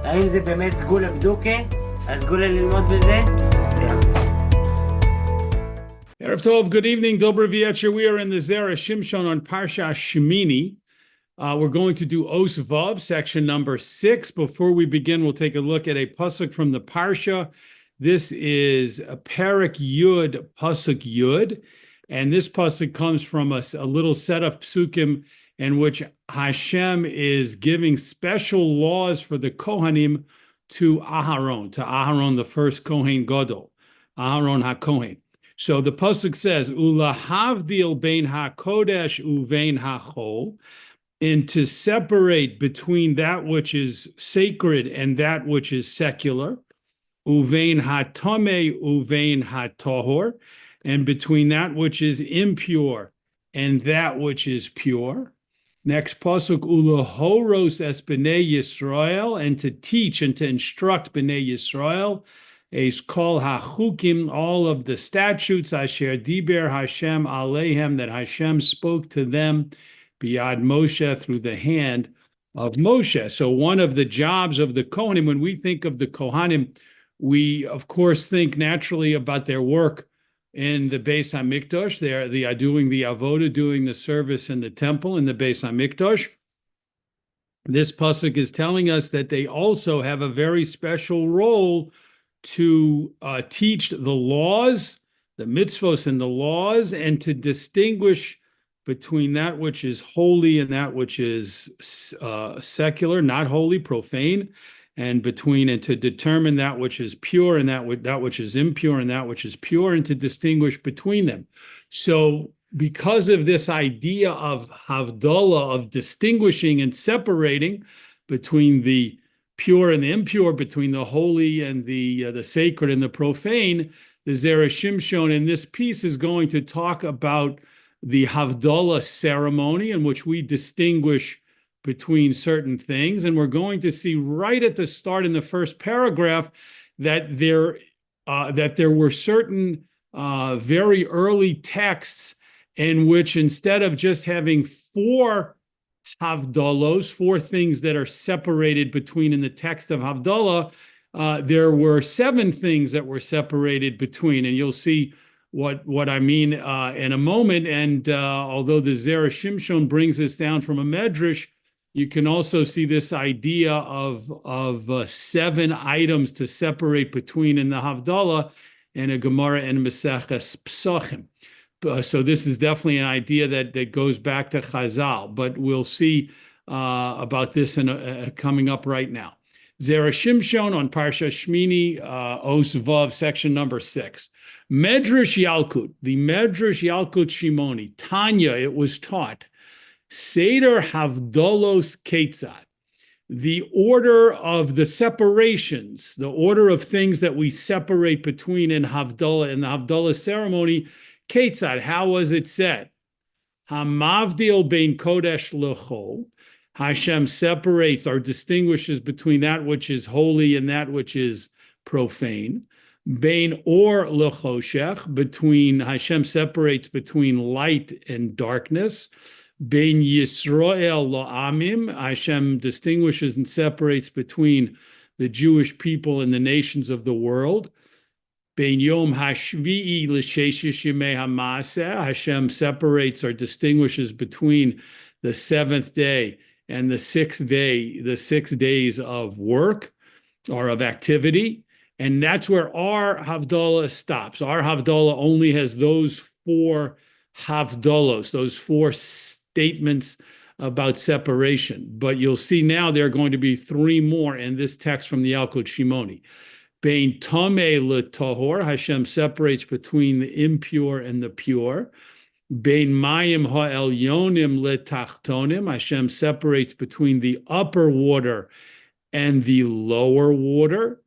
האם זה באמת סגולה בדוקה? הסגולה ללמוד בזה? Erev Tov, good evening, Dober V'yetcher. We are in the Zera Shimshon on Parsha Shmini. We're going to do Os Vav, section number 6. Before we begin, we'll take a look at a pasuk from the Parsha. This is a Parak Yud, pasuk Yud, and this pasuk comes from a little set of psukim in which Hashem is giving special laws for the Kohanim to Aharon, the first Kohen Gadol, Aharon HaKohen. So the pasuk says, "Ulahavdil bein hakodesh uvein hachol," and to separate between that which is sacred and that which is secular, uvein hatame uvein hatohor, and between that which is impure and that which is pure. Next pasuk, "Ulahoros es bnei Yisrael," and to teach and to instruct bnei Yisrael. Eis kol hachukim, all of the statutes, asher diber Hashem alehem, that Hashem spoke to them, biad Moshe, through the hand of Moshe. So one of the jobs of the Kohanim, when we think of the Kohanim, we of course think naturally about their work in the Beis HaMikdash. They're doing the avodah, doing the service in the temple in the Beis HaMikdash. This pasuk is telling us that they also have a very special role to teach the laws, the mitzvos and the laws, and to distinguish between that which is holy and that which is secular, not holy, profane, and to determine that which is pure and that which is impure and that which is pure, and to distinguish between them. So because of this idea of Havdalah, of distinguishing and separating between the pure and the impure, between the holy and the sacred and the profane, the Zera Shimshon in this piece is going to talk about the Havdalah ceremony in which we distinguish between certain things. And we're going to see right at the start in the first paragraph that there were certain very early texts in which, instead of just having four Havdalos, four things that are separated between in the text of Havdalah, there were 7 things that were separated between, and you'll see what I mean in a moment. And although the Zera Shimshon brings this down from a medrash, you can also see this idea of 7 items to separate between in the Havdalah and a Gemara and Maseches Psachim. So this is definitely an idea that goes back to Chazal, but we'll see about this coming up right now. Zera Shimshon on Parsha Shmini, Os Vav, section number 6. Medrash Yalkut, the Medrash Yalkut Shimoni, Tanya, it was taught, Seder Havdalos Ketzad, the order of the separations, the order of things that we separate between in Havdalah, in the Havdalah ceremony. Ketzad, how was it said? Hamavdil bein kodesh lechol. Hashem separates or distinguishes between that which is holy and that which is profane. Bein or lechoshech, between Hashem separates between light and darkness. Bein Yisrael la'amim, Hashem distinguishes and separates between the Jewish people and the nations of the world. Bein Yom Hashvi'i l'Sheshish Yemei HaMaaseh, Hashem separates or distinguishes between the 7th day and the 6th day, the 6 days of work or of activity. And that's where our Havdalah stops. Our Havdalah only has those 4 Havdalos, those 4 statements about separation. But you'll see now there are going to be 3 more in this text from the Yalkut Shimoni. Bein tameh letahor, Hashem separates between the impure and the pure. Bein mayim ha'elyonim letachtonim, Hashem separates between the upper water and the lower water.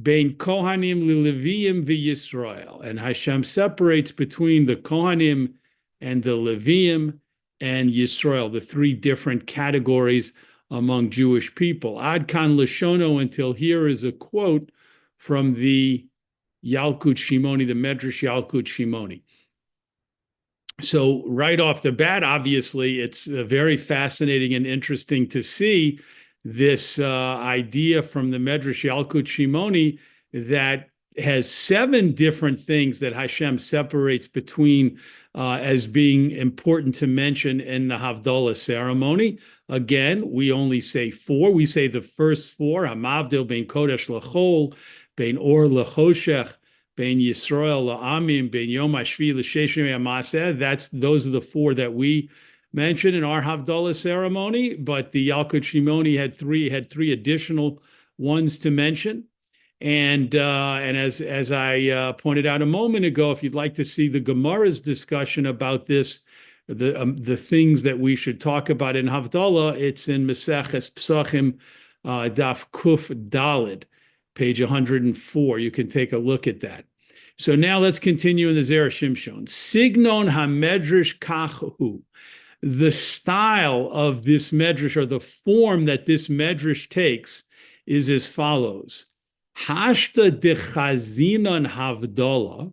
Bein kohanim lileviyim v'Yisrael, and Hashem separates between the kohanim and the Leviyim and Yisrael, the 3 different categories among Jewish people. Ad kan Lashono, until here is a quote from the Yalkut Shimoni, the Medrash Yalkut Shimoni. So right off the bat, obviously, it's very fascinating and interesting to see this idea from the Medrash Yalkut Shimoni that has 7 different things that Hashem separates between as being important to mention in the Havdalah ceremony. Again, we only say 4. We say the first 4, Hamavdil bein Kodesh L'chol, bein Or L'choshech, bein Yisrael La'amim, bein Yom HaShvi L'Sheshim Yamaseh. Those are the 4 that we mentioned in our Havdalah ceremony, but the Yalkut Shimoni had three additional ones to mention. And as I pointed out a moment ago, if you'd like to see the Gemara's discussion about this, the things that we should talk about in Havdalah, it's in Maseches Psachim, Daf Kuf Dalid, page 104. You can take a look at that. So now let's continue in the Zera Shimshon. Signon HaMedrash Kachu. The style of this medrash, or the form that this medrash takes, is as follows. Hashta dechazinon havdalah.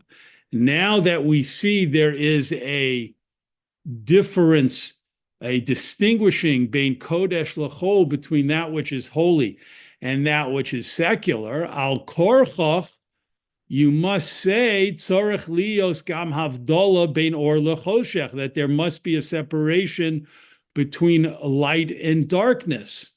Now that we see there is a difference, a distinguishing bein kodesh l'chol, between that which is holy and that which is secular, al korchach, you must say tzorech lios gam havdalah bein or lechoshech, that there must be a separation between light and darkness.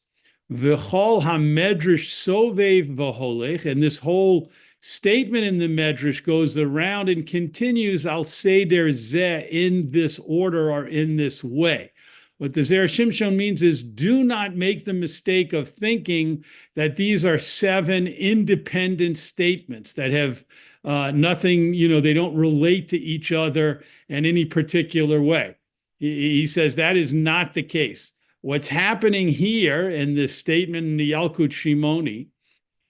V'chol hamedrash sovev v'holech, and this whole statement in the medrash goes around and continues al seder zeh, in this order or in this way. What the Zera Shimshon means is, do not make the mistake of thinking that these are 7 independent statements that have nothing, they don't relate to each other in any particular way. He says that is not the case. What's happening here in this statement in the Yalkut Shimoni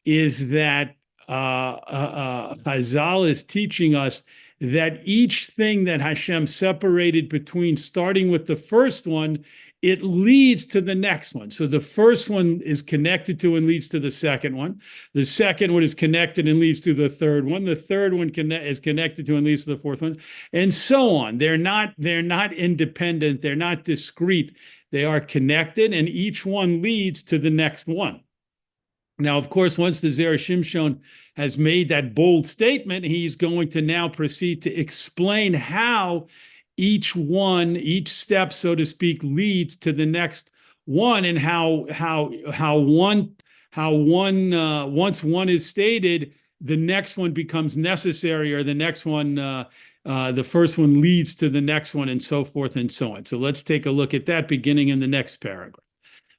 is that Chazal is teaching us that each thing that Hashem separated between, starting with the first one, it leads to the next one. So the first one is connected to and leads to the second one. The second one is connected and leads to the third one. The third one is connected to and leads to the fourth one, and so on. They're not independent. They're not discrete. They are connected, and each one leads to the next one. Now, of course, once the Zera Shimshon has made that bold statement, he's going to now proceed to explain how each step, so to speak, leads to the next one, and how once one is stated, the next one becomes necessary, or the next one, the first one leads to the next one, and so forth and so on. So let's take a look at that, beginning in the next paragraph.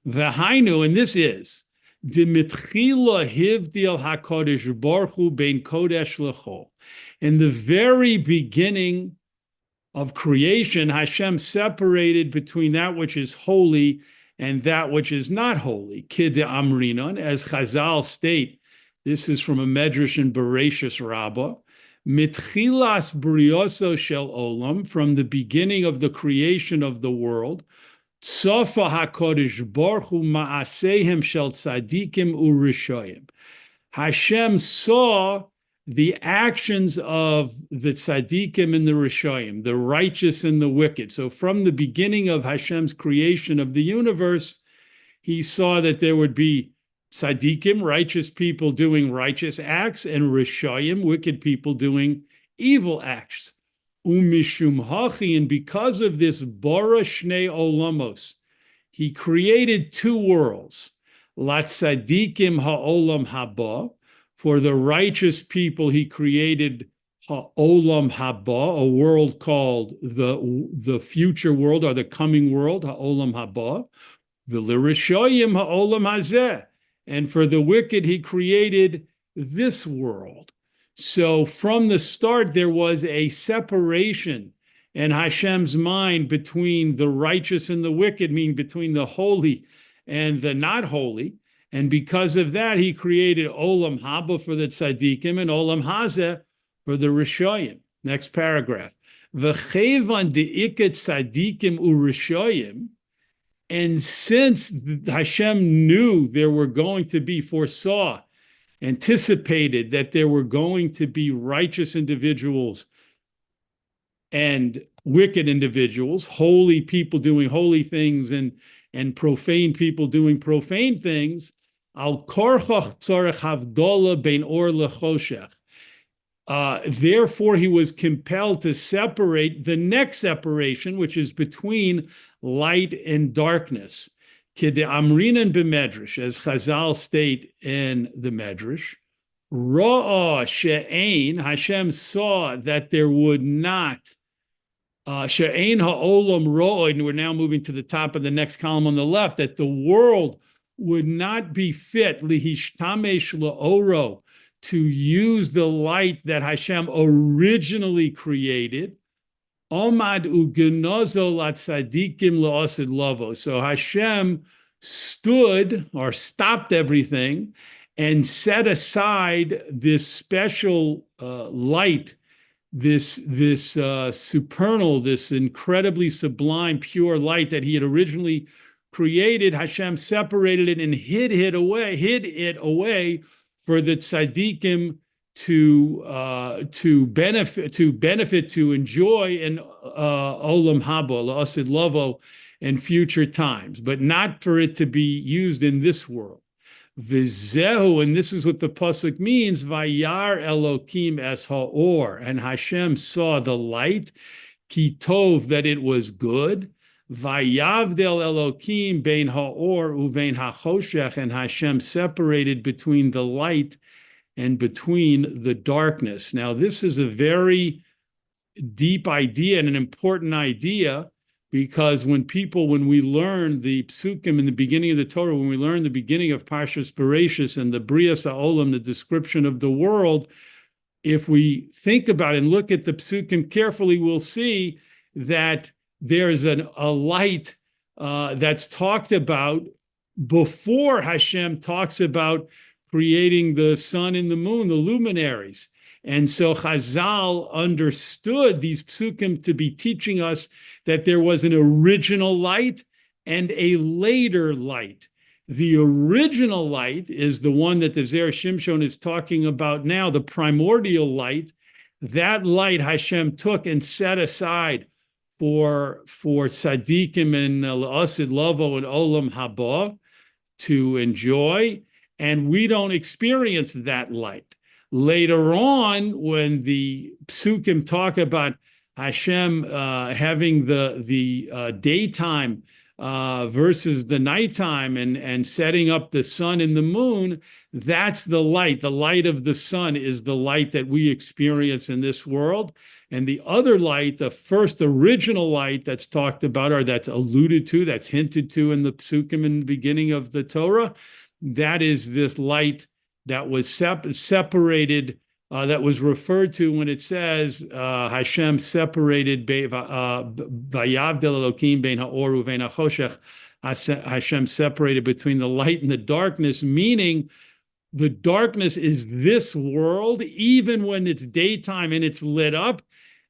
V'hainu, and this is Dimitchila hivdil hakodesh baruch hu bein kodesh l'chol. In the very beginning of creation, Hashem separated between that which is holy and that which is not holy. Kid amrinon, as Chazal state, this is from a medrash in Bereshis Rabbah. Mitchilas brioso shel olam, from the beginning of the creation of the world. Tzofa HaKodesh Baruch Hu ma'asehem shel tzadikim u'rishoyim. Hashem saw the actions of the tzadikim and the rishoyim, the righteous and the wicked. So from the beginning of Hashem's creation of the universe, he saw that there would be tzadikim, righteous people doing righteous acts, and rishoyim, wicked people doing evil acts. Umishum hachi, and because of this, bara shnei olamos, he created 2 worlds. Latzadikim ha'olam haba, for the righteous people he created ha'olam haba, a world called the future world, or the coming world, ha'olam haba. V'lirishoyim ha'olam hazeh, and for the wicked he created this world. So from the start, there was a separation in Hashem's mind between the righteous and the wicked, meaning between the holy and the not holy. And because of that, he created Olam Haba for the tzaddikim and Olam Hazeh for the rishoyim. Next paragraph. V'chevan de'iket tzaddikim u'rishoyim. And since Hashem knew there were going to be, anticipated that there were going to be righteous individuals and wicked individuals, holy people doing holy things and and profane people doing profane things. Al korchoch tzorech havdola bein or lechoshech. Therefore, he was compelled to separate the next separation, which is between light and darkness. Kide amrinan b'medrash, as Chazal state in the Medrash, Ra'ah she'ein, Hashem saw that there would not, she'ein ha'olam ra'ah, and we're now moving to the top of the next column on the left, that the world would not be fit, lihishtamesh la'oro, to use the light that Hashem originally created. Omad ugenozo latzadikim la'asid lavo. So Hashem stood or stopped everything and set aside this special light, this supernal, this incredibly sublime, pure light that he had originally created. Hashem separated it and hid it away for the tzaddikim to benefit, to enjoy in olam haba, la'asid lavo, in future times, but not for it to be used in this world. Vizehu, and this is what the pasuk means, Vayar Elokim es ha'or, and Hashem saw the light, ki tov, that it was good, Vayavdel Elokim bein ha'or uvein ha'choshech, and Hashem separated between the light and between the darkness. Now, this is a very deep idea and an important idea, because when we learn the psukim in the beginning of the Torah, when we learn the beginning of Parshas Bereshis and the Brias HaOlam, the description of the world, if we think about it and look at the psukim carefully, we'll see that there's a light that's talked about before Hashem talks about creating the sun and the moon, the luminaries. And so Chazal understood these psukim to be teaching us that there was an original light and a later light. The original light is the one that the Zera Shimshon is talking about now, the primordial light. That light Hashem took and set aside for tzaddikim and la'asid lavo and olam haba to enjoy, and we don't experience that light. Later on, when the psukim talk about Hashem having the daytime versus the nighttime and setting up the sun and the moon, that's the light. The light of the sun is the light that we experience in this world. And the other light, the first original light that's talked about, or that's alluded to, that's hinted to in the psukim in the beginning of the Torah, that is this light that was separated, that was referred to when it says Hashem separated Vayavdel Elokim bein ha'or uvein ha'choshech. Hashem separated between the light and the darkness, meaning the darkness is this world, even when it's daytime and it's lit up.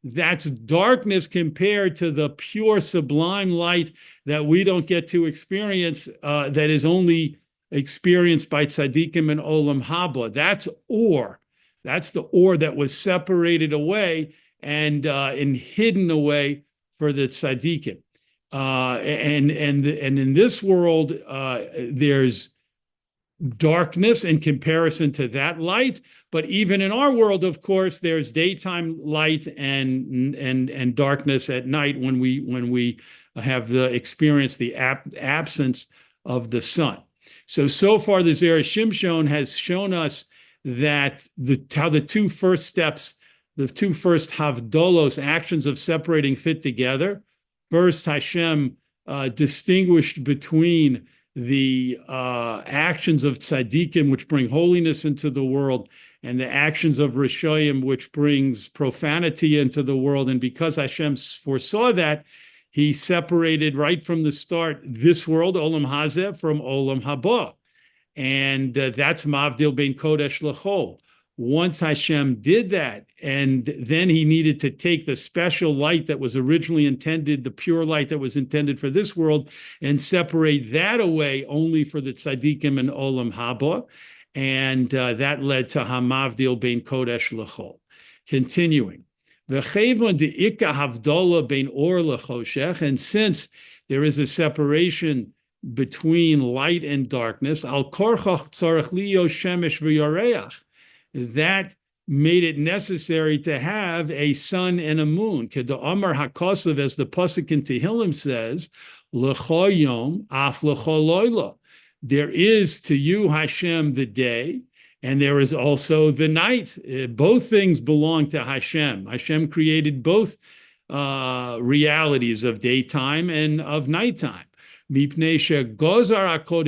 That's darkness compared to the pure, sublime light that we don't get to experience, that is only experienced by tzaddikim and olam haba. That's or. That's the or that was separated away and hidden away for the tzaddikim. And in this world, there's darkness in comparison to that light. But even in our world, of course, there's daytime light and darkness at night when we have the experience the absence of the sun. So far, the Zera Shimshon has shown us that how the two first steps, the two first havdolos, actions of separating, fit together. First, Hashem distinguished between the actions of tzaddikim, which bring holiness into the world, and the actions of rishoyim, which brings profanity into the world. And because Hashem foresaw that, he separated right from the start this world, olam hazeh, from olam haba. And that's mavdil bein kodesh l'chol. Once Hashem did that, and then he needed to take the special light that was originally intended, the pure light that was intended for this world, and separate that away only for the tzaddikim and olam haba. And that led to hamavdil bein kodesh l'chol. Continuing. And since there is a separation between light and darkness. Al korchach tzarech liyo shemesh v'yareach. That made it necessary to have a sun and a moon. Keda Amar HaKosav, as the pasuk in Tehillim says, L'cho yom af l'cho loyla. There is to you, Hashem, the day, and there is also the night. Both things belong to Hashem. Hashem created both realities of daytime and of nighttime. Because Hashem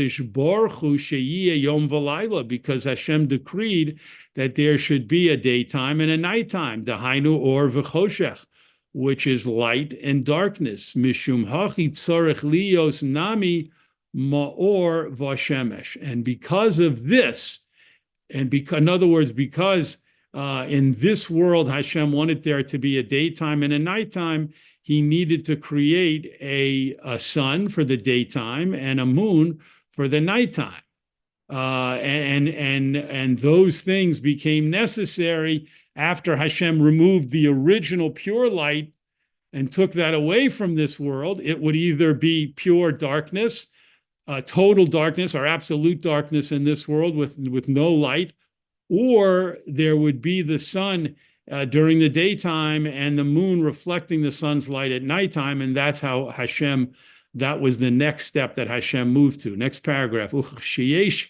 decreed that there should be a daytime and a nighttime, dahainu or v'choshech, which is light and darkness. Mishum hachi tzarech lios nami ma'or v'shemesh. And because of this, in other words, because in this world Hashem wanted there to be a daytime and a nighttime, he needed to create a sun for the daytime and a moon for the nighttime. And those things became necessary after Hashem removed the original pure light and took that away from this world. It would either be pure darkness, total darkness or absolute darkness in this world with no light, or there would be the sun during the daytime and the moon reflecting the sun's light at nighttime. And that's how Hashem, that was the next step that Hashem moved to. Next paragraph. Sheyesh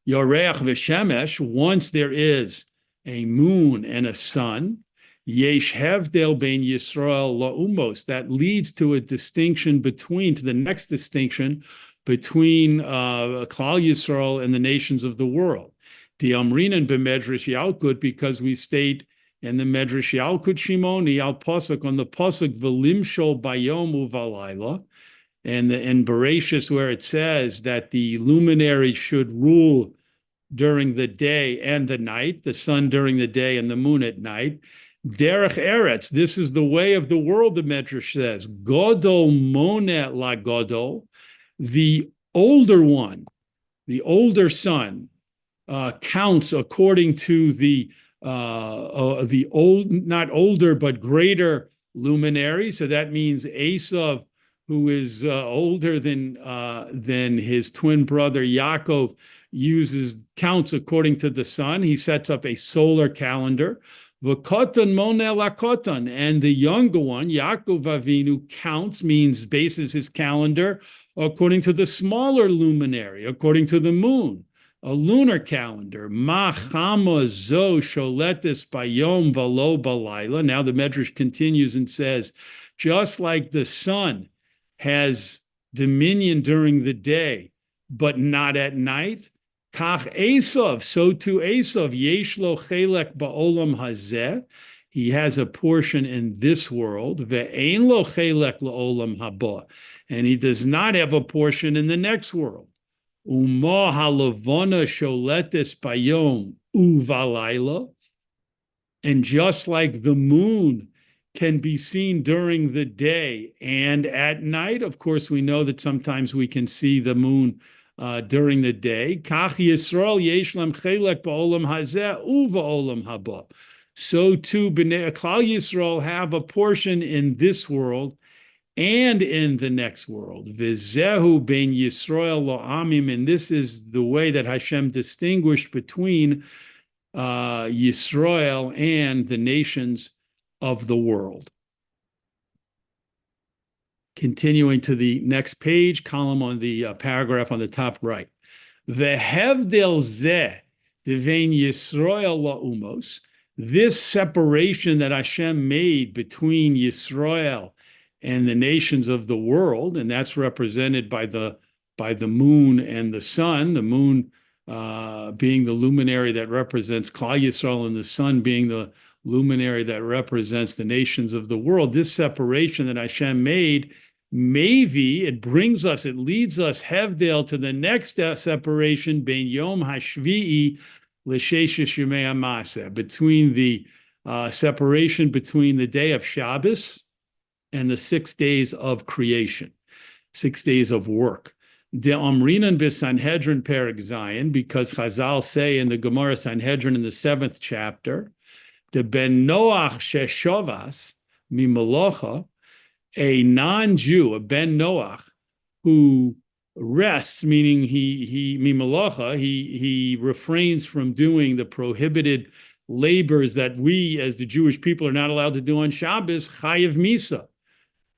Yoreach v'shemesh, once there is a moon and a sun, yesh hevdel bein Yisrael la'umos, that leads to a distinction to the next distinction between Klal Yisrael and the nations of the world. The Amrinan b'Medrash Yalkut, because we state in the Medrash Yalkut Shimoni al pasuk on the pasuk v'limshol bayom uvalayla, and in Bereshis where it says that the luminary should rule during the day and the night, the sun during the day and the moon at night. Derech Eretz, this is the way of the world, the Medrash says. Godol monet la Godol, the older one, the older son, counts according to the old, not older, but greater luminary. So that means Esav, who is older than his twin brother Yaakov, counts according to the sun. He sets up a solar calendar. V'kotan monel akotan, and the younger one, Yaakov Avinu, bases his calendar according to the smaller luminary, according to the moon, a lunar calendar. Ma chama zo sholetis bayom v'lo balayla. Now the Medrash continues and says, just like the sun has dominion during the day, but not at night, Kach Esav, so too Esav, yesh lo chelek ba'olam hazeh, he has a portion in this world, ve'ein lo chelek la'olam haba, and he does not have a portion in the next world. Uma halavana sholetes bayom uvalayla, and just like the moon can be seen during the day and at night, of course we know that sometimes we can see the moon during the day. Kach Yisrael yesh lam chelek ba'olam hazeh uva'olam haba. So too, Bnei Klal Yisrael have a portion in this world and in the next world. V'zehu ben Yisrael lo'amim, and this is the way that Hashem distinguished between Yisrael and the nations of the world. Continuing to the next page, column on the paragraph on the top right. V'hevdel zeh devein Yisrael la'umos, this separation that Hashem made between Yisrael and the nations of the world, and that's represented by the moon and the sun, the moon being the luminary that represents Klal Yisrael and the sun being the luminary that represents the nations of the world. This separation that Hashem made, it leads us, Hevdel, to the next separation, Ben Yom HaShvi'i L'Sheshes Yemei HaMaseh, between the separation between the day of Shabbos and the 6 days of creation, 6 days of work. De Amrinan b'Sanhedrin Perek Zayin, because Chazal say in the Gemara Sanhedrin in the 7th chapter, the Ben Noach Sheshovas Mimalocha, a non-Jew, a Ben Noach, who rests, meaning he refrains from doing the prohibited labors that we as the Jewish people are not allowed to do on Shabbos, chayiv misa.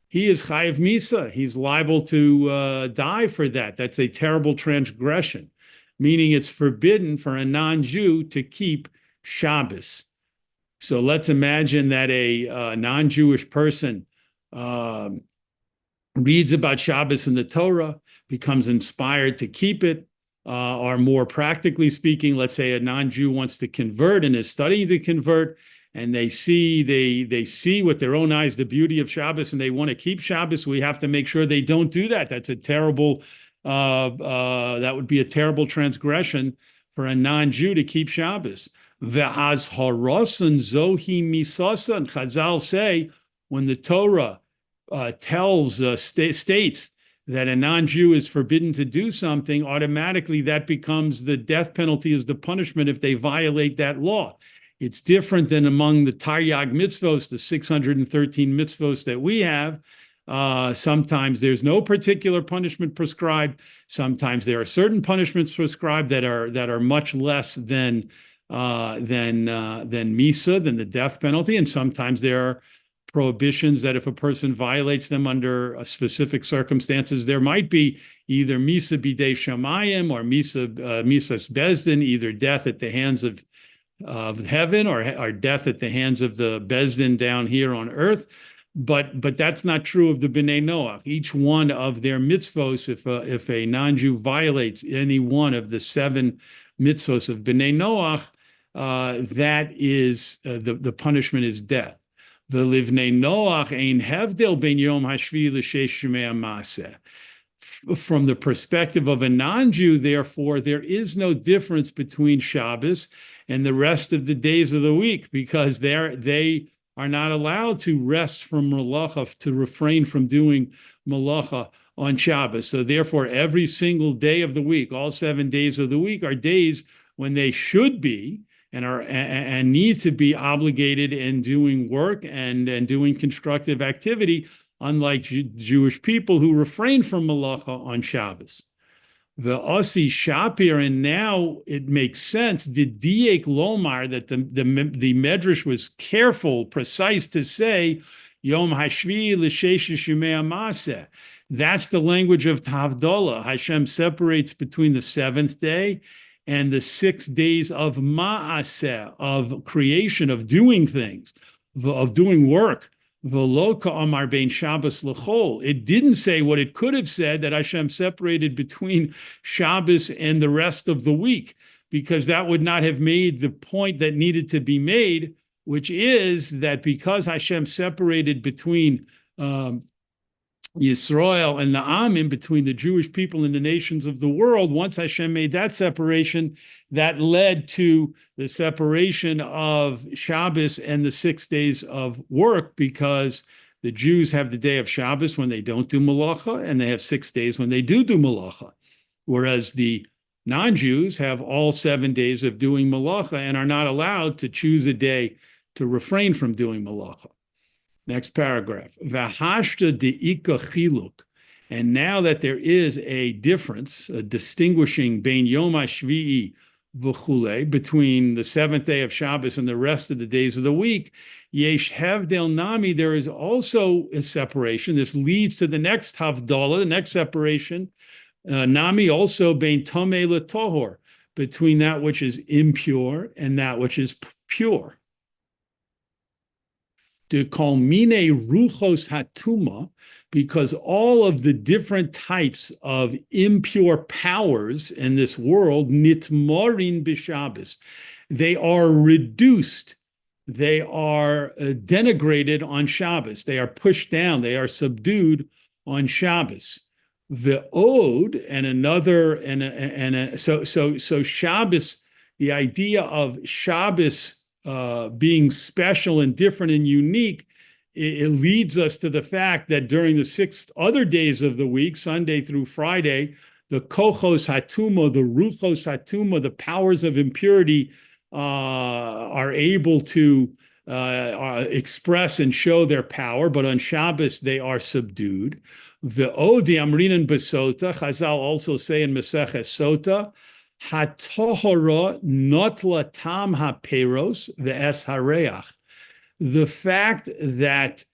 He is chayiv misa. He's liable to die for that. That's a terrible transgression, meaning it's forbidden for a non-Jew to keep Shabbos. So let's imagine that a non-Jewish person reads about Shabbos in the Torah, becomes inspired to keep it, or more practically speaking, let's say a non-Jew wants to convert and is studying to convert, and they see with their own eyes the beauty of Shabbos, and they want to keep Shabbos. We have to make sure they don't do that. That's a terrible. That would be a terrible transgression for a non-Jew to keep Shabbos. Ve'az harasan zohi misasa. And Chazal say when the Torah states that a non-Jew is forbidden to do something, automatically that becomes the death penalty as the punishment if they violate that law. It's different than among the Taryag mitzvos, the 613 mitzvos that we have. Sometimes there's no particular punishment prescribed. Sometimes there are certain punishments prescribed that are much less than misa, than the death penalty, and sometimes there are prohibitions that if a person violates them under specific circumstances, there might be either misa bidei shamayim or misas bezdin, either death at the hands of heaven or death at the hands of the bezdin down here on earth. But that's not true of the Bnei Noach. Each one of their mitzvos, if a non-Jew violates any one of the 7 mitzvos of Bnei Noach, that is the punishment is death. V'livnei Noach ein hevdel ben yom hashvi l'sheish shemei hamaseh. From the perspective of a non-Jew, therefore, there is no difference between Shabbos and the rest of the days of the week, because they are not allowed to rest from malacha, to refrain from doing malacha on Shabbos. So therefore, every single day of the week, all 7 days of the week, are days when they should be and need to be obligated in doing work and doing constructive activity, unlike Jewish people who refrain from malacha on Shabbos. The Asi Shapir, and now it makes sense, the Diek Lomar, that the Medrash was careful, precise to say, Yom Hashvi l'sheish shemei hamaseh. That's the language of Havdalah. Hashem separates between the 7th day and the 6 days of Ma'aseh, of creation, of doing things, of doing work. V'lo ka'amar bein Shabbos l'chol. It didn't say what it could have said, that Hashem separated between Shabbos and the rest of the week, because that would not have made the point that needed to be made, which is that because Hashem separated between Yisrael and the Amim, between the Jewish people and the nations of the world, once Hashem made that separation, that led to the separation of Shabbos and the 6 days of work, because the Jews have the day of Shabbos when they don't do malacha, and they have 6 days when they do malacha, whereas the non-Jews have all 7 days of doing malacha and are not allowed to choose a day to refrain from doing malacha. Next paragraph. V'hashta de'ika chiluk. And now that there is a difference, a distinguishing bein yom hashvi'i v'chulei, between the 7th day of Shabbos and the rest of the days of the week, yesh hevdel nami, there is also a separation. This leads to the next havdalah, the next separation. Nami also bein tamei l'tohor, between that which is impure and that which is pure. To call mine ruchos hatuma, because all of the different types of impure powers in this world, nitmorin b'Shabbos, they are reduced, they are denigrated on Shabbos, they are pushed down, they are subdued on Shabbos. The ode and another so Shabbos, the idea of Shabbos being special and different and unique, it leads us to the fact that during the 6 other days of the week, Sunday through Friday, the kochos hatuma, the ruchos hatuma, the powers of impurity are able to express and show their power, but on Shabbos they are subdued. Ve'odi amrinan besota. Chazal also say in Maseches Sota, hatohara notla tam haperos ve'es hareach. The fact that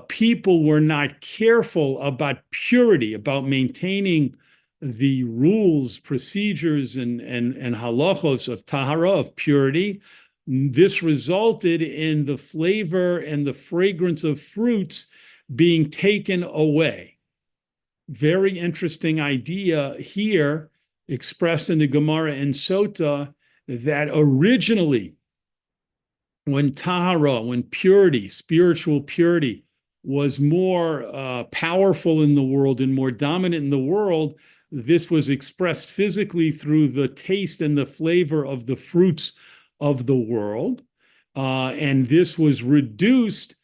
people were not careful about purity, about maintaining the rules, procedures, and halachos of tahara, of purity, this resulted in the flavor and the fragrance of fruits being taken away. Very interesting idea here, expressed in the Gemara in Sota, that originally, when tahara, when purity, spiritual purity, was more powerful in the world and more dominant in the world, this was expressed physically through the taste and the flavor of the fruits of the world. And this was reduced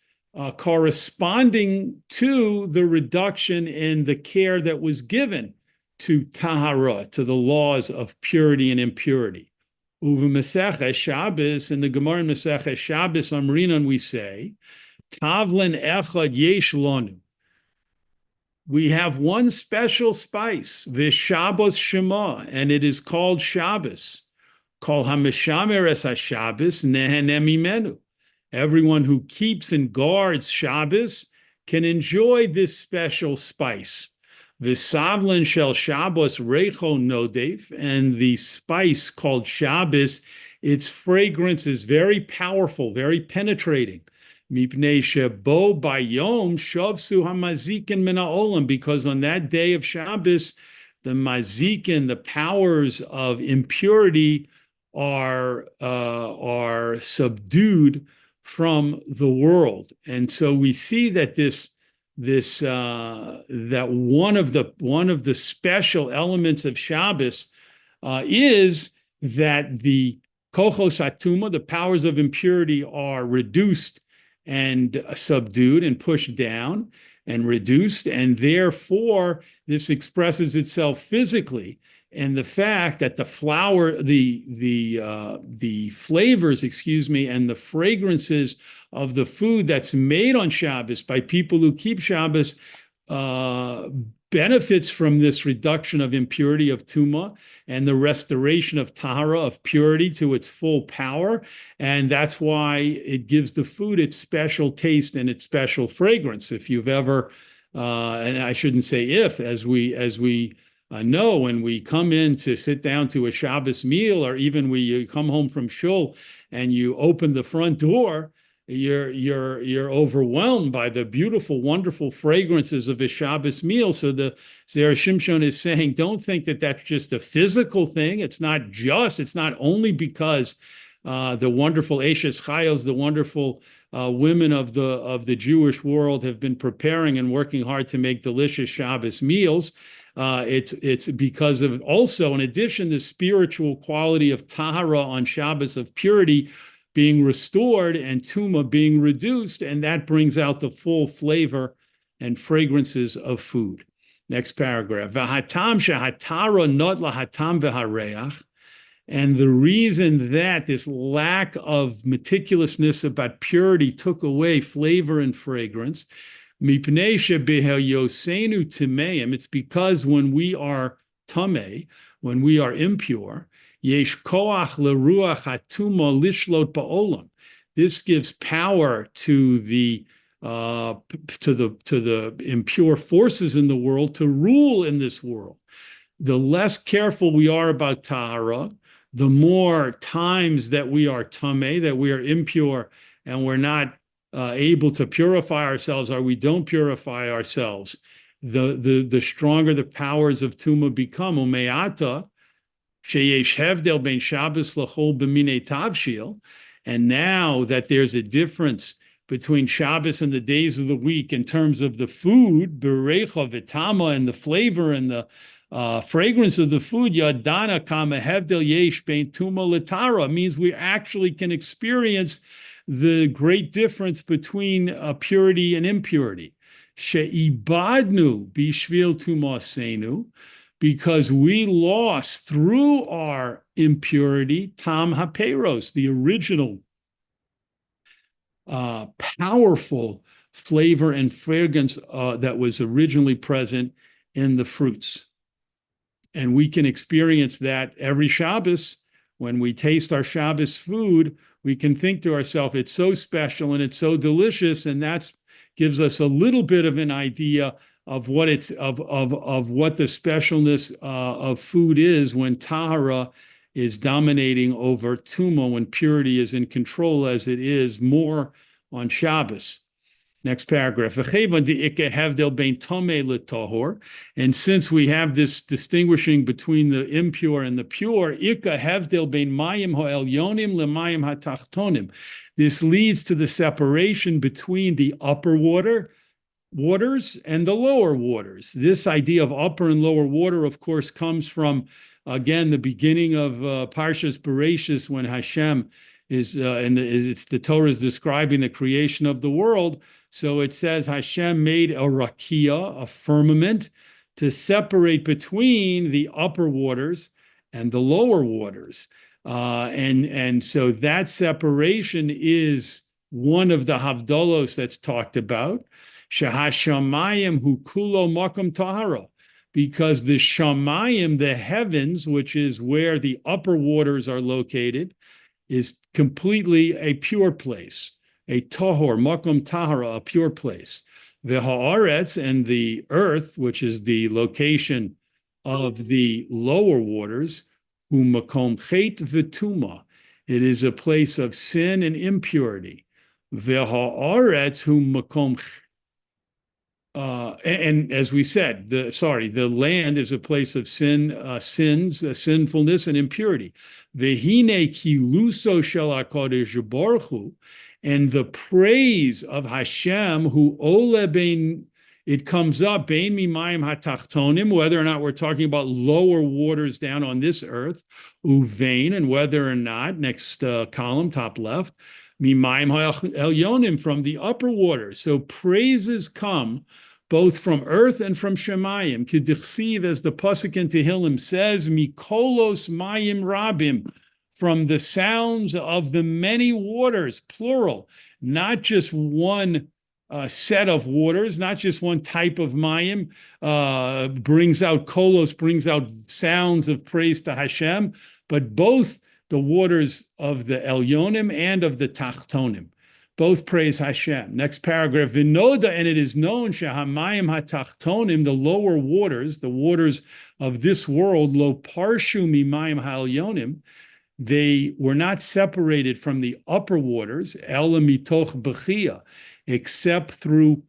corresponding to the reduction in the care that was given to tahara, to the laws of purity and impurity. Uva Maseches Shabbos, in the Gemara in Maseches Shabbos Amrinan, we say, Tavlen echad yesh lanu. We have one special spice, v'Shabbos Shema, and it is called Shabbos. Kol hamishamer es haShabbos neheneh mimenu. Everyone who keeps and guards Shabbos can enjoy this special spice. V'savlen shel Shabbos reicho nodev, and the spice called Shabbos, its fragrance is very powerful, very penetrating. Mipnei shebo bayom shavsu hamazikin min ha'olam, because on that day of Shabbos, the mazikin, the powers of impurity, are subdued from the world. And so we see that that one of the special elements of Shabbos is that the kochos hatuma, the powers of impurity, are reduced and subdued and pushed down and reduced, and therefore this expresses itself physically in the fact that the flavors, and the fragrances of the food that's made on Shabbos by people who keep Shabbos benefits from this reduction of impurity of tuma and the restoration of tahara, of purity, to its full power. And that's why it gives the food its special taste and its special fragrance. If you've ever, and I shouldn't say if, as we know, when we come in to sit down to a Shabbos meal, or even when you come home from shul and you open the front door, you're overwhelmed by the beautiful, wonderful fragrances of a Shabbos meal. So the Zera Shimshon is saying, don't think that that's just a physical thing. It's not only because the wonderful Eshes Chayos, the wonderful women of the Jewish world, have been preparing and working hard to make delicious Shabbos meals. It's because of also, in addition, the spiritual quality of tahara on Shabbos, of purity, being restored and tuma being reduced, and that brings out the full flavor and fragrances of food. Next paragraph. V'hatam shehatara not lahatam v'hareach, and the reason that this lack of meticulousness about purity took away flavor and fragrance, mipnei shebehayosenu timeim, it's because when we are tameh, when we are impure, yesh koach leruach hatuma lishlot ba'olam. This gives power to the impure forces in the world to rule in this world. The less careful we are about tahara, the more times that we are tameh, that we are impure, and we're not able to purify ourselves, or we don't purify ourselves, the stronger the powers of tuma become. Umeata sheyesh hevdel ben Shabbos lachol b'minei tavshil, and now that there's a difference between Shabbos and the days of the week in terms of the food, berecha v'tama, and the flavor and the fragrance of the food, yadana kama hevdel yesh ben tuma l'tara, means we actually can experience the great difference between purity and impurity. She'ibadnu bishvil tumasenu, because we lost through our impurity tam haperos, the original powerful flavor and fragrance that was originally present in the fruits. And we can experience that every Shabbos. When we taste our Shabbos food, we can think to ourselves, it's so special and it's so delicious, and that gives us a little bit of an idea of what it's of what the specialness of food is when tahara is dominating over tuma, when purity is in control, as it is more on Shabbos. Next paragraph. And since we have this distinguishing between the impure and the pure, this leads to the separation between the upper waters and the lower waters. This idea of upper and lower water, of course, comes from, again, the beginning of Parshas Bereshis, when Hashem is, it's the Torah is describing the creation of the world. So it says Hashem made a rakia, a firmament, to separate between the upper waters and the lower waters. And so that separation is one of the havdalos that's talked about. Shahashamayim hu kulo makom tahara, because the shamayim, the heavens, which is where the upper waters are located, is completely a pure place, a tahor, makom tahara, a pure place. The haaretz, and the earth, which is the location of the lower waters, hu makom chet v'tuma, it is a place of sin and impurity. The haaretz hu makom, and as we said, the land is a place of sinfulness and impurity. Vehine kiluso shel HaKadosh Baruch Hu, and the praise of Hashem, who ole bein, it comes up, bein mimayim hatachtonim, whether or not we're talking about lower waters down on this earth, uvein, and whether or not, next column, top left, mimayim elyonim, from the upper waters. So praises come both from earth and from Shemayim. Kedichsiv, as the pasuk in Tehillim says, mikolos mayim rabim, from the sounds of the many waters, plural, not just one set of waters, not just one type of mayim, brings out kolos, brings out sounds of praise to Hashem, but both the waters of the Elyonim and of the Tachtonim. Both praise Hashem. Next paragraph, Vinoda, and it is known, Shahamayim HaTachtonim, the lower waters, the waters of this world, Lo Parshu Mimayim HaElyonim, they were not separated from the upper waters, Ela Mitoch Bechia, except through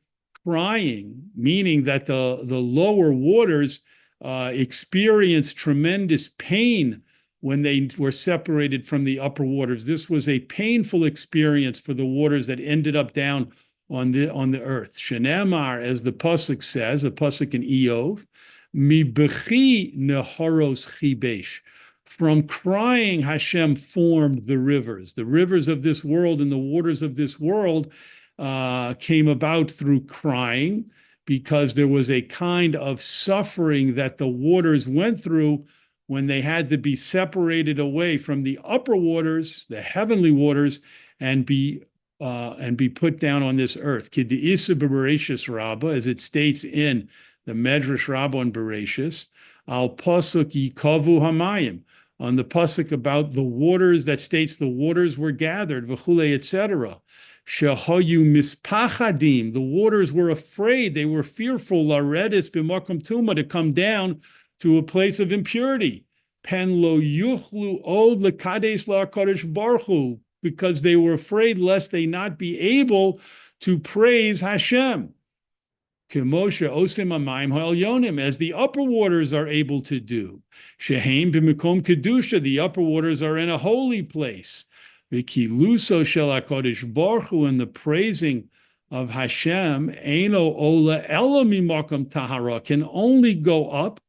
crying, meaning that the lower waters experienced tremendous pain when they were separated from the upper waters. This was a painful experience for the waters that ended up down on the earth. Shenemar, as the pasuk says, a pasuk in Eov, mi bechi neharos chibesh. From crying, Hashem formed the rivers. The rivers of this world and the waters of this world came about through crying, because there was a kind of suffering that the waters went through when they had to be separated away from the upper waters, the heavenly waters, and be put down on this earth. K'de'isa b'Bereshis Rabbah, as it states in the Medrash Rabbah on Bereshis, al pasuk yikavu hamayim, on the pasuk about the waters that states the waters were gathered, v'chulei, etc. Shehayu mispachadim, the waters were afraid, they were fearful, laredis b'makom tuma, to come down to a place of impurity. Pen lo yuchlu od lekades la'akadosh baruch hu, because they were afraid lest they not be able to praise Hashem. Kemoshe osim amayim ha'elyonim, as the upper waters are able to do. Sheheim b'mikom kedusha, the upper waters are in a holy place. V'kiluso shel HaKadosh baruch hu, and the praising of Hashem, eino ola ela mimakom tahara, can only go up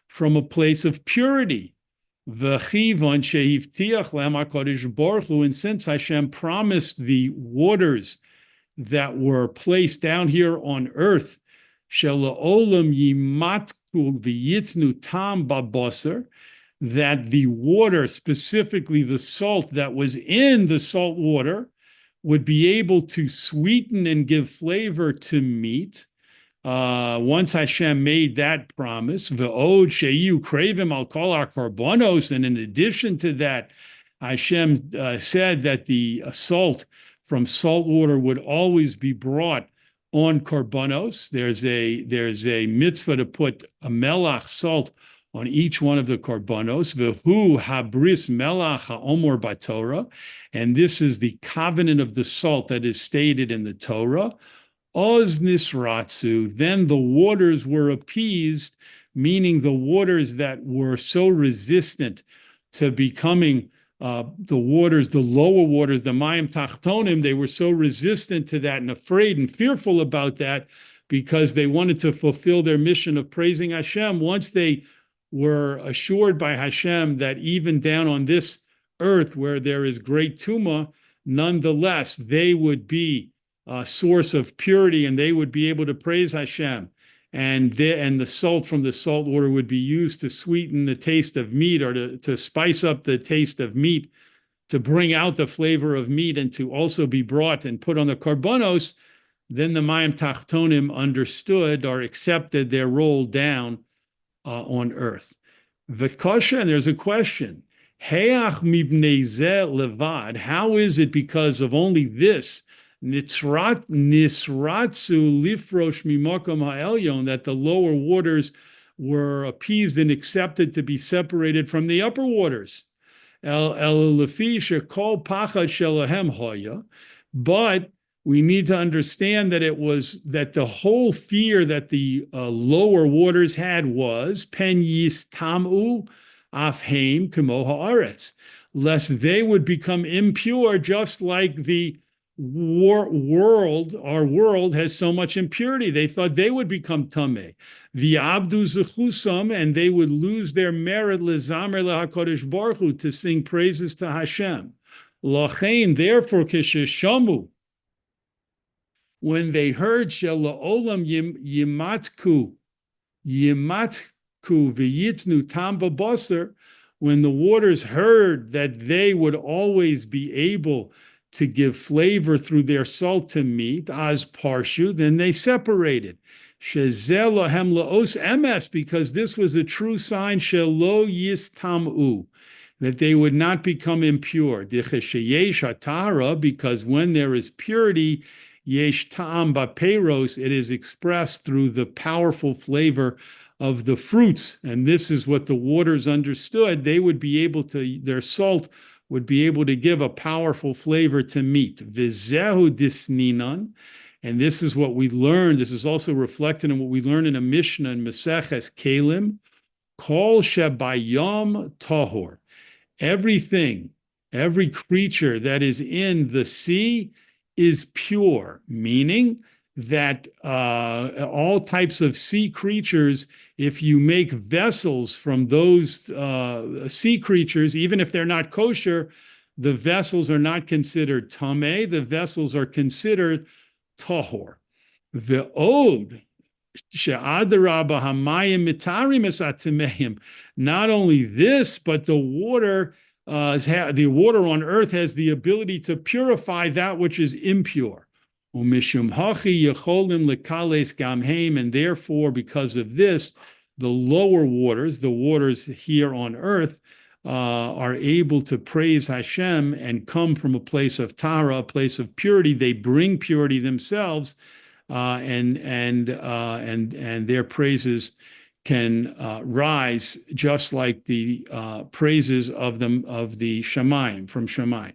from a place of purity. V'chivon sheivtiach lem HaKadosh baruch hu, and since Hashem promised the waters that were placed down here on earth, shela'olam yimatku v'yitnu tam babasar, that the water, specifically the salt that was in the salt water, would be able to sweeten and give flavor to meat. Once Hashem made that promise, Ve'od sheyu kravim al kol our karbonos, and in addition to that, Hashem said that the salt from salt water would always be brought on karbonos. There's a mitzvah to put a melach, salt, on each one of the karbonos. Vehu habris melach ha'omor b'Torah, and this is the covenant of the salt that is stated in the Torah. Oz nisratzu, then the waters were appeased, meaning the waters that were so resistant to becoming the lower waters, the mayim tachtonim, they were so resistant to that and afraid and fearful about that because they wanted to fulfill their mission of praising Hashem. Once they were assured by Hashem that even down on this earth where there is great tumah, nonetheless, they would be a source of purity and they would be able to praise Hashem. And the salt from the salt water would be used to sweeten the taste of meat, or to spice up the taste of meat, to bring out the flavor of meat, and to also be brought and put on the karbonos. Then the mayim tachtonim understood or accepted their role down on earth. V'kosha, and there's a question. Heach mibnei zeh levad. How is it because of only this nisratzu lifrosh mimakom ha'elyon, that the lower waters were appeased and accepted to be separated from the upper waters? El lefi shekol pachad shelahem hoya. But we need to understand that it was that the whole fear that the lower waters had was pen yistamu afheim kemo haaretz, lest they would become impure, just like the our world has so much impurity. They thought they would become tameh, the abdu zechusam, and they would lose their merit lezamer lehakodesh baruch hu, to sing praises to Hashem. Lachein, therefore, kishishamu, when they heard shela'olam yimatku v'yitnu tam b'basar, when the waters heard that they would always be able to give flavor through their salt to meat, as parshu, then they separated. Shezeh lahem la'os emes, because this was a true sign, shelo yistamu, that they would not become impure. Dichesheyesh hatara, because when there is purity, yesh ta'am ba'peiros, it is expressed through the powerful flavor of the fruits. And this is what the waters understood. They would be able to, their salt would be able to give a powerful flavor to meat. Vizehu disninan, and this is what we learned. This is also reflected in what we learn in a Mishnah in Maseches Kelim. Kol shebayam tahor. Everything, every creature that is in the sea is pure, meaning that all types of sea creatures, if you make vessels from those sea creatures, even if they're not kosher, the vessels are not considered tameh, the vessels are considered tahor. Ve'od she'adarabah hamayim mitarim es atimehim. Not only this, but the water on earth has the ability to purify that which is impure. And therefore, because of this, the lower waters, the waters here on earth, are able to praise Hashem and come from a place of Tara, a place of purity. They bring purity themselves, and their praises can rise just like the praises of the Shamayim, from Shamayim.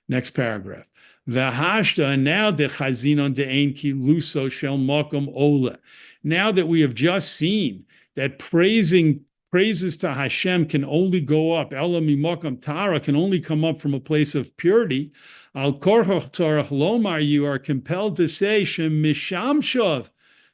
Next paragraph. V'hashta, now the chazinon de'ein ki luso shel makom ola. Now that we have just seen that praises to Hashem can only go up, ela mimakom tara, can only come up from a place of purity. Al korchoch tzarach lomar, you are compelled to say shem mishamshav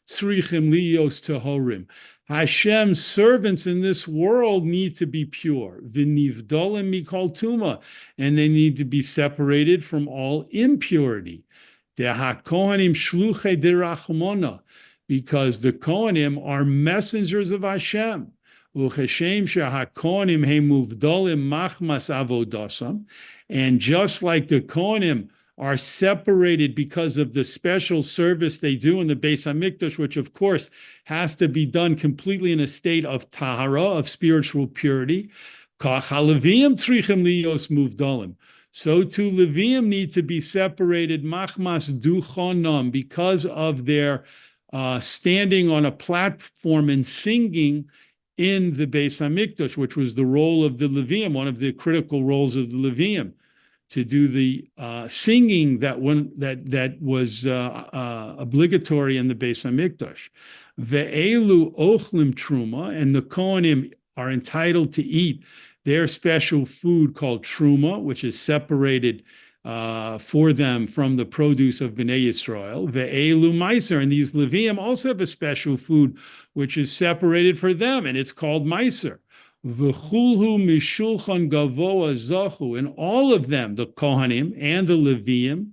tzrichim liyos tehorim. Hashem's servants in this world need to be pure. V'nivdolim mikol tuma, and they need to be separated from all impurity. Dehakohanim shluchei derachmona, because the Kohanim are messengers of Hashem. Ucheshem shehakohanim he muvdolim machmas avodasam, and just like the Kohanim are separated because of the special service they do in the Beis HaMikdash, which of course has to be done completely in a state of tahara, of spiritual purity. Kach haLeviim tzrichim liyos muvdalim. So too Leviim need to be separated, machmas duchonam, because of their standing on a platform and singing in the Beis HaMikdash, which was the role of the Leviim, one of the critical roles of the Leviim, to do the singing that was obligatory in the Beis HaMikdash. Ve'elu ochlim truma, and the Kohanim are entitled to eat their special food called truma, which is separated for them from the produce of Bnei Yisrael. Ve'elu meiser, and these Leviim also have a special food which is separated for them, and it's called meiser. V'chulhu mishulchan gavoa zachu, and all of them, the Kohanim and the Leviim,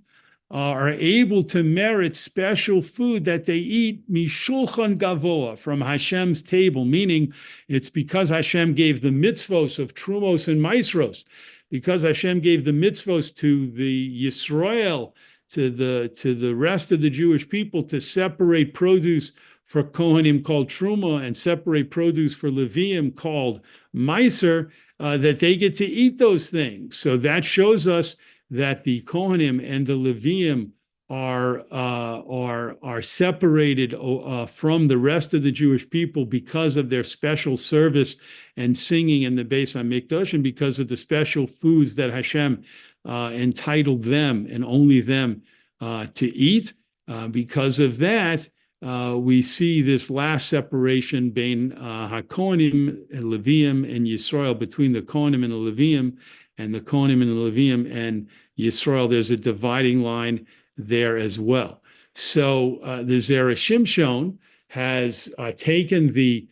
are able to merit special food that they eat mishulchan gavoa, from Hashem's table, meaning it's because Hashem gave the mitzvos of trumos and maisros, because Hashem gave the mitzvos to the Yisrael, to the rest of the Jewish people, to separate produce for Kohanim called truma and separate produce for Leviim called meiser, that they get to eat those things. So that shows us that the Kohanim and the Leviim are separated from the rest of the Jewish people because of their special service and singing in the Beis HaMikdash, and because of the special foods that Hashem entitled them and only them to eat. Because of that, we see this last separation between HaKohanim and Leviim and Yisrael, between the Kohanim and the Leviim, and the Kohanim and the Leviim and Yisrael. There's a dividing line there as well. So the Zera Shimshon has taken the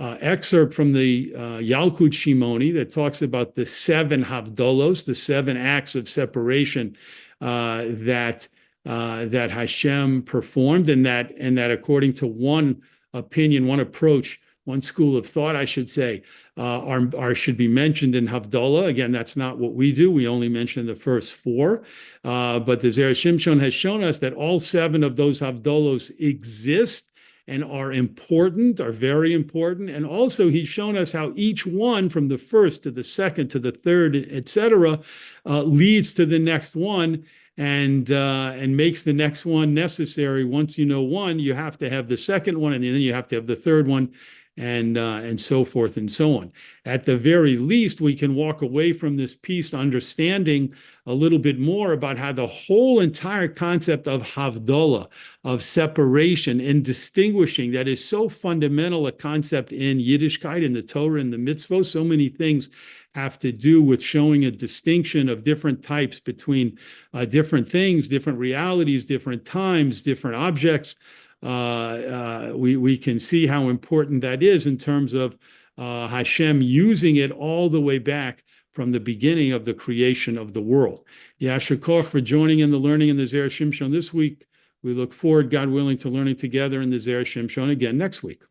excerpt from the Yalkut Shimoni that talks about the 7 Havdolos, the 7 acts of separation that Hashem performed, and that according to one opinion, one approach, one school of thought, I should say, should be mentioned in Havdalah. Again, that's not what we do. We only mention the first 4. But the Zera Shimshon has shown us that all 7 of those Havdalos exist and are important, are very important. And also he's shown us how each one, from the first to the second to the third, etc., leads to the next one, and makes the next one necessary. Once you know one, you have to have the second one, and then you have to have the third one, and so forth and so on. At the very least, we can walk away from this piece understanding a little bit more about how the whole entire concept of Havdalah, of separation and distinguishing, that is so fundamental a concept in Yiddishkeit, in the Torah, in the mitzvot. So many things have to do with showing a distinction of different types between different things, different realities, different times, different objects. We can see how important that is in terms of Hashem using it all the way back from the beginning of the creation of the world. Yasher Koch for joining in the learning in the Zera Shimshon this week. We look forward, God willing, to learning together in the Zera Shimshon again next week.